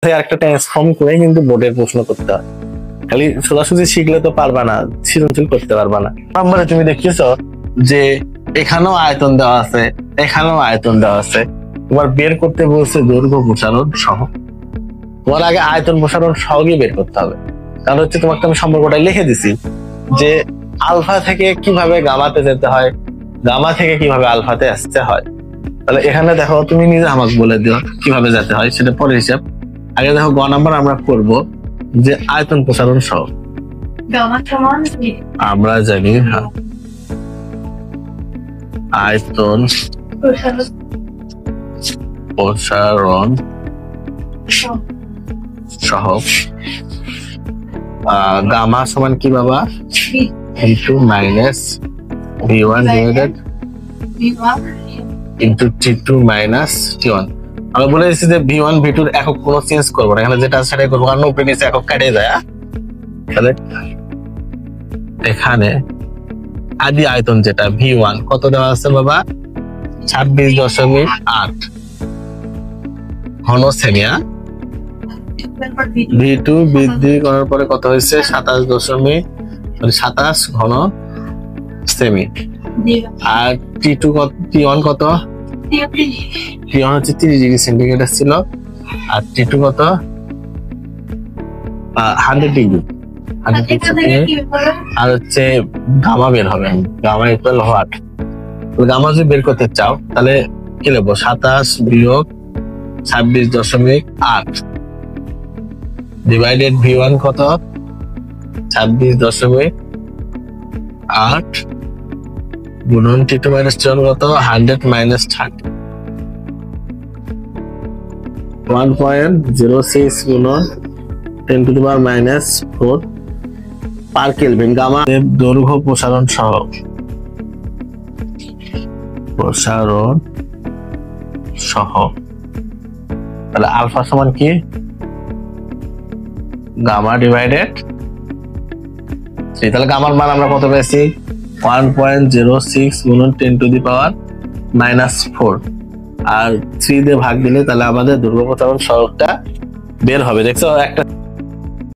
একটা ট্রান্সফর্ম করে কিন্তু বোর্ডের প্রশ্ন করতে হয়। খালি সোজাসুজি শিখলে তো পারবা না, সৃজনশীল করতে পারবা না। নম্বরে তুমি দেখতেছ যে এখানেও আয়তন দেওয়া আছে, এখানেও আয়তন দেওয়া আছে, তোমার বের করতে বলছে দৈর্ঘ্য প্রসারণ সহ। তোমার আগে আয়তন প্রসারণ সহই বের করতে হবে। কারণ হচ্ছে তোমাকে আমি সম্পর্কটা লিখে দিছি যে আলফা থেকে কিভাবে গামাতে যেতে হয়, গামা থেকে কিভাবে আলফাতে আসতে হয়। তাহলে এখানে দেখো তুমি নিজে আমাকে বলে দিও কিভাবে যেতে হয়, সেটা পরে হিসাব। আগে দেখো গ নাম্বার আমরা করব যে আয়তন প্রসারণ সহ। আমরা জানি আয়তন প্রসারণ সহ গামা সমান কি বাবা? V2 minus V1 divided into T2 minus T1। আমরা বলে দিচ্ছি যে V1 V2 এর একক কোনো চেঞ্জ করবো না, এখানে যেটা সেটাই করবো, কারণ উপরে নিচে একক কাটে যায়। তাহলে এখানে আদি আয়তন যেটা V1 কত দেওয়া আছে বাবা? 26.8 ঘন সেমি। V2 বৃদ্ধি করার পরে কত হয়েছে? 27 ঘন সেমি। আর T2 কত? T1 কত? T1 হচ্ছে 30 ডিগ্রি সেন্টিগ্রেড ছিল, আর T2 কত? 100 ডিগ্রি। আর হচ্ছে গামা বের হবে, গামা ইকুয়াল হোয়াট? গামা যদি বের করতে চাও তাহলে কি লিখবো? 27 বিয়োগ 26.8 ডিভাইডেড V1 কত? 26.8 গুণন T2 মাইনাস T1 কত? 100 মাইনাস 30। 1.06 গুণন 10 to the power minus 4 per kelvin. Gamma দৈর্ঘ্য প্রসারণ সহ, প্রসারণ সহ। তাহলে আলফা সমান কি? Gamma divided 3। তাহলে গামার মান আমরা কত পেয়েছি? 1.06 গুণন 10 টু দি পাওয়ার মাইনাস 4 আর 3 দিয়ে ভাগ দিলে তাহলে আমাদের দৈর্ঘ্য প্রসারণ সহগটা বের হবে। দেখছো একটা